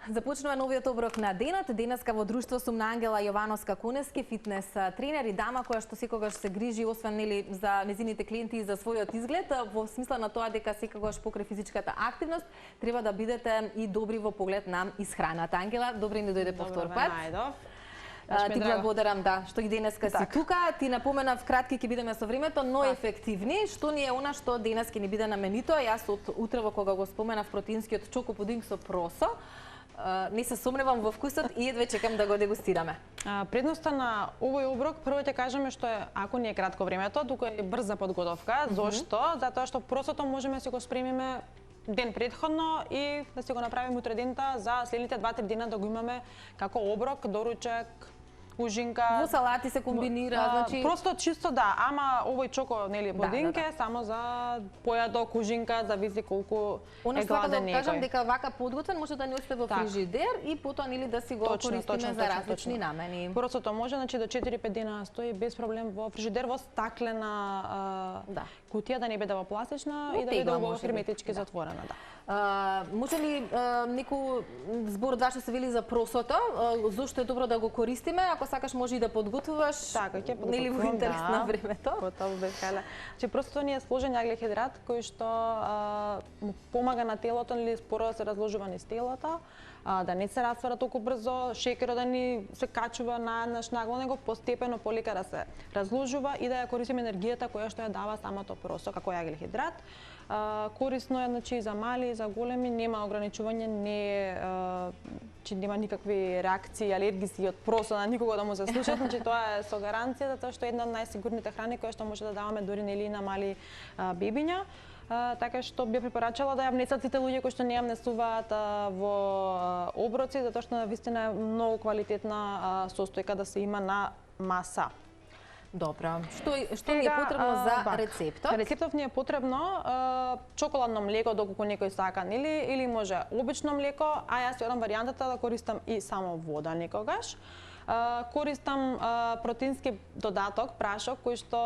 Започнува новиот оброк на денот. Денеска во друштво сум на Ангела Јовановска-Куневски, фитнес тренер и дама која што секогаш се грижи освен нели за нејзините клиенти и за својот изглед, во смисла на тоа дека секогаш покрај физичката активност треба да бидете и добри во поглед на исхраната. Ангела, добре ни дојде повтор пат. Ти благодарам што и денеска си тука. Ти напомена кратки ќе бидеме со времето, но ефективни. Што ни е она што денес ќе ни биде на менито? Јас од утрево кога го споменав протеинскиот чоко пудинг со просо, не се сомневам во вкусот и едве чекам да го дегустираме. Предноста на овој оброк, прво ќе кажеме што е, ако не е кратко времето, тука е брза подготовка. Зошто? Затоа што просото можеме да си го спремиме ден предходно и да си го направиме утре дента за следните 2-3 дена да го имаме како оброк, доручек, ужинка. Во салати се комбинира, значи просто чисто ама овој чоко нели пудинг е само за појадок, ужинка, зависи колку е гладен некој. Кажам дека вака подготвен може да не остане во фрижидер и потоа нели да си го користиме за различни намени. Просото може значи до 4-5 дена стои без проблем во фрижидер во стаклена кутија, да не биде во пластична и да биде во херметички затворена, може ли некој збор што се вели за просото, зошто е добро да го користиме? Ако сакаш може и да подготвуваш, нели во интерес на времето. Готово без каля. Значи просото ни е сложен јаглехидрат кој што му помага на телото нели споро да се разложува низ телото, да не се раствара толку брзо, шеќерот да ни се качува наеднаш нагло, него постепено полека да се разложува и да ја користиме енергијата која што ја дава самото просо како јаглехидрат. Корисно е значи за мали и за големи, нема ограничување, не е че нема никакви реакции алергиски од просо на никого да му се случат, значи тоа е со гаранција затоа што е една од најсигурните храни која што може да даваме дури нели на мали бебиња. Така што би препорачала да ја внесат сите луѓе кои што не ја внесуваат во оброци, затоа што навистина е многу квалитетна состојка да се има на маса. Добро. Што ни е потребно за рецептот? Рецептот ни е потребно чоколадно млеко доколку некој сака, нели, или може обично млеко, а јас јадам варијантата да користам и само вода некогаш. Користам протеински додаток, прашок, кој што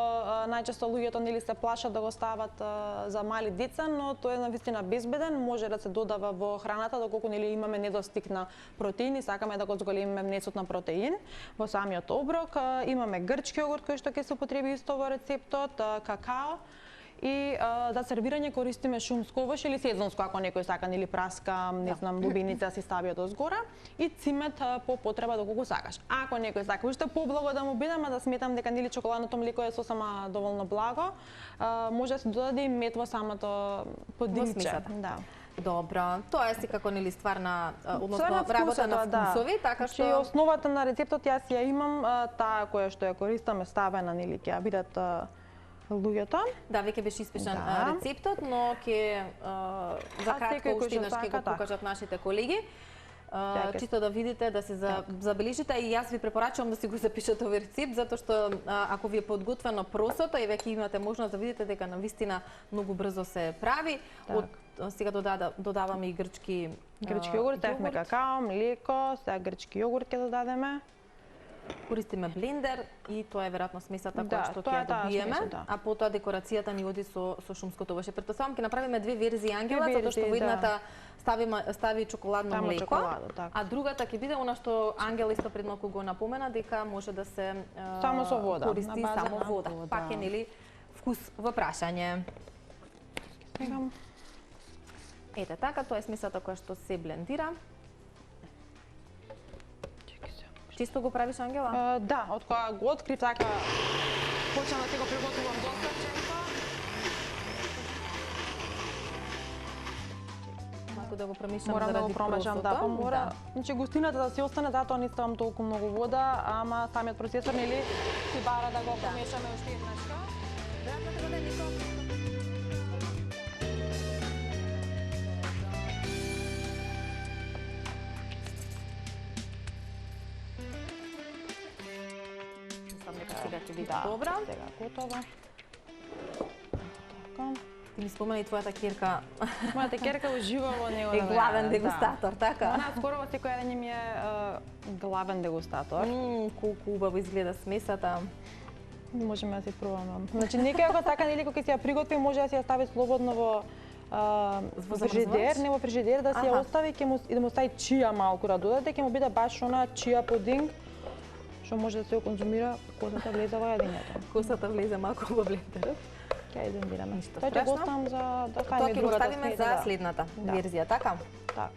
најчесто луѓето нели се плашат да го стават за мали деца, но тој е навистина безбеден, може да се додава во храната доколку нели имаме недостиг на протеин и сакаме да го зголемиме внесот на протеин. Во самиот оброк имаме грчки јогурт кој што ќе се употреби исто во рецептот, какао. И за сервирање користиме шумско овоше или сезонско, ако некој сака, нели праска, не знам, лубеница си стави од озгора и цимет по потреба доколку сакаш. Ако некој сака уште поблаго да му биде, ама да сметам дека нели чоколадното млеко е сосема доволно благо, може да се додаде и мед во самото пудингче. Добро, тоа е секако нели стварна, односно работа на вкусови, така што основата на рецептот јас ја имам, таа која што ја користам е ставена, нели ќе ја бидат луѓето. Да, веќе беше испишан рецептот, но ќе за кратко уште еднаш ќе го покажат нашите колеги. Чисто да видите, да се забележите и јас ви препорачувам да си го запишете овој рецепт, затоа што ако ви е подготвено просото и веќе имате можност да видите дека навистина многу брзо се прави. Сега додаваме и грчки јогурт, тефме какао, млеко, сега грчки јогурт ќе додадеме. Користиме блендер и тоа е веројатно смесата која што ќе ја добиеме, а потоа декорацијата ни оди со шумското овоше. Претпоставам ќе направиме две верзии, Ангела, затоа што во едната стави чоколадно млеко, а другата ќе биде она што Ангела исто пред малку го напомена дека може да се само со вода, користи само вода. Пак е нели вкус во прашање. Ете така, тоа е смесата која што се блендира. Чисто го правиш, Ангела? Да, од кога го открив така почнав да се го приготвувам доста често. Малку да го промешам заради просото. Морам да го промешам, па мора. Значи густината да си остане, затоа не ставам толку многу вода, ама самиот процесор нели си бара да го промешаме уште еднаш. Веројатно треба да е некој добра. Сега готово. Ти ми спомена и твојата ќерка. Мојата ќерка ужива во него. Е главен дегустатор, така? Она скоро во секој ден ми е главен дегустатор. Колку убаво изгледа смесата. Можеме да си пробаме. Значи некој ако така нели кога ќе си ја приготви, може да си ја стави слободно во во фрижидер, не во фрижидер да си ја остави, и да му стави чија малку да додаде, ќе му биде баш она чија пудинг што може да се го конзумира, косата влезе во јадењето. Косата влезе малку во блендерот. Ќе ја блендираме. Тоа ќе го оставам за да ставиме другата. Тоа ќе го ставиме за следната верзија, така? Така.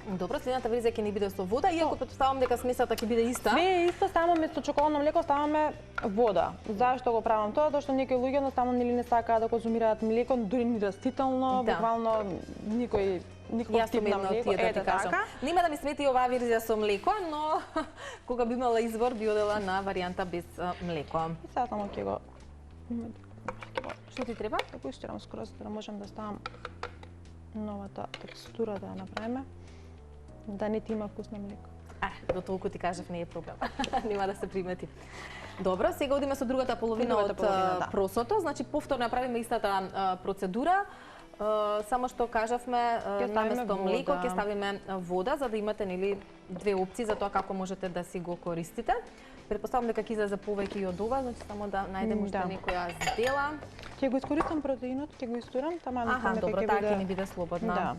Добро, следната верзија ќе ни биде со вода, иако претпоставам дека смесата ќе биде иста. Све е исто, само место чоколадно млеко ставаме вода. Зашто го правам тоа? Затоа што некои луѓе едноставно нели не сакаат да конзумираат млеко, дури ни растително, буквално никој никаков тип на млеко. Ете така. Нема да ми смети оваа верзија со млеко, но кога би имала избор би одела на варијанта без млеко. И сега само ќе го Што ти треба? Да го истирам скроз да можам да ставам новата текстура да ја направиме. Да не ти има вкус на млеко. До толку ти кажав, не е проблем. Нема да се примети. Добро, сега одиме со другата половина од просото. Значи, повторно направиме истата процедура. Само што кажавме, наместо млеко ќе ставиме вода, за да имате нели две опции за тоа како можете да си го користите. Претпоставам дека ќе излезе повеќе и од ова, значи само да најдем уште некоја здела. Ќе го искористам протеинот, ќе го истурам, таман добро, таа ќе ни биде слободна.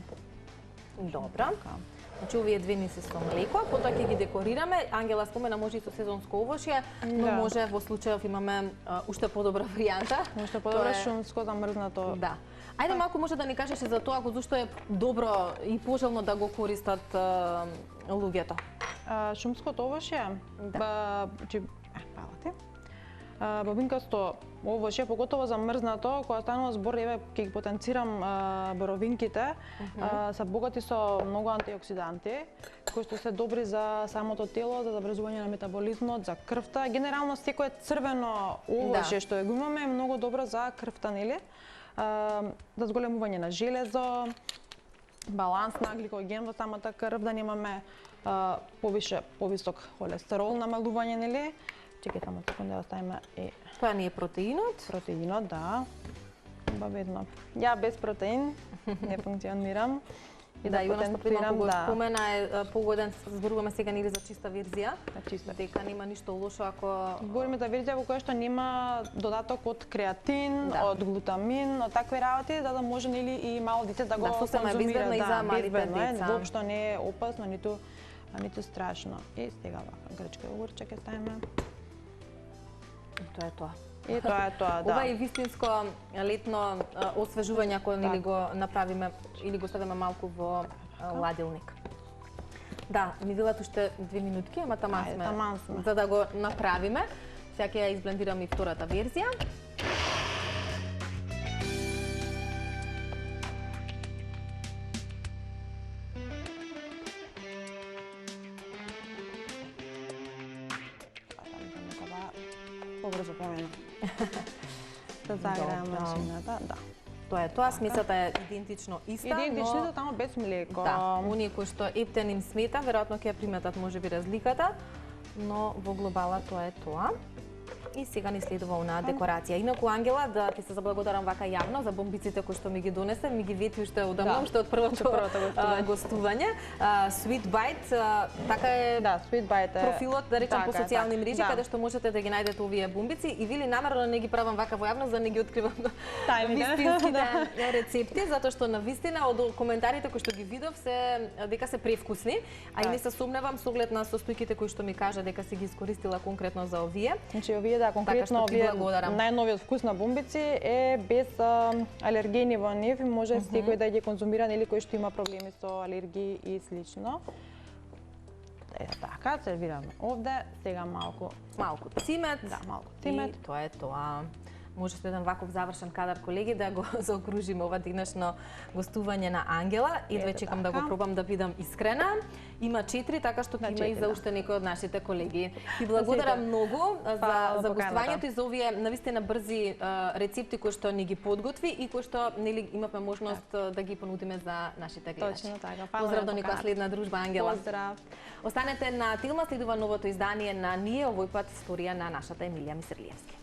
Добро. Значи, овие две ни се со млеко, потоа ќе ги декорираме. Ангела спомена, може и со сезонско овошје, но може во случајов имаме уште подобра варијанта. Уште подобро шумско замрзнато. Да. Ајде малку може да ни кажеш за тоа зашто е добро и пожелно да го користат луѓето. Шумското овошје, бобинкасто овошје, поготово замрзнато, кога станува збор, еве ќе ги потенцирам боровинките, се богати со многу антиоксиданти, кои што се добри за самото тело, за забрзување на метаболизмот, за крвта. Генерално секое црвено овошје што го имаме е многу добро за крвта, нели? За зголемување на железо, баланс на гликоген во самата крв, да немаме повисок холестерол, намалување, нели? Чекај само секунда да ставиме и тоа не е протеинот. Протеинот, да. Обаведно. Ја без протеин не функционирам. И да, Ивана Стопилов го спомена е погоден, зборуваме сега нели за чиста верзија. Чиста. Дека нема ништо лошо ако Говориме за верзија во која што нема додаток од креатин, од глутамин, од такви работи, за да може нели и мало дете да го конзумира. Безбедно и за малите деца. Воопшто не е опасно, ниту страшно. И сега вака грчка јогурче ќе ставиме. Тоа е тоа. И тоа е тоа, да. Ова е вистинско летно освежување ако нели го направиме или го ставиме малку во ладилник. Да, ми велат уште 2 минутки, ама таман сме за да го направиме. Сега ќе ја изблендирам и втората верзија. Побрзо помена. Да загреем машината, да. Тоа е тоа, смесата е идентично иста, идентичната, само без млеко. Да, оние кои што ептен им смета, веројатно ќе приметат можеби разликата, но во глобала тоа е тоа. И сега ни следува онаа декорација. Инаку, Ангела, да ти се заблагодарам вака јавно за бомбиците кои што ми ги донесе, ми ги вети уште одамна, уште од првото гостување. Sweet Bite, така е. Да, Sweet Bite е профилот, да речем, по социјални мрежи, каде што можете да ги најдете овие бомбици. И вели намерно не ги правам вака во јавност, да не ги откривам вистинските рецепти, затоа што на вистина од коментарите кои што ги видов се дека се превкусни, а и не се сомневам со оглед на состојките кои што ми кажа дека си ги искористила конкретно за овие. Значи овие да, конкретно овие најновиот вкус на бомбици е без алергени во нив и може секој да ги конзумира или кој што има проблеми со алергии и слично. Така, сервираме овде, сега малку цимет. Да, малку цимет. И тоа е тоа. Можете еден ваков завршен кадар, колеги, да го заокружиме ова денешно гостување на Ангела. Едве чекам да го пробам, да бидам искрена. Има 4, така што има и за уште некои од нашите колеги. Ти благодарам многу за гостувањето и за овие навистина брзи рецепти кои што ни ги подготви и кои што нели имавме можност да ги понудиме за нашите гледачи. Точно така. Поздрав до некоја следна дружба, Ангела. Поздрав. Останете на Тилма, следува новото издание на Ние, овој пат историја на нашата Емилија Мисрлиевски.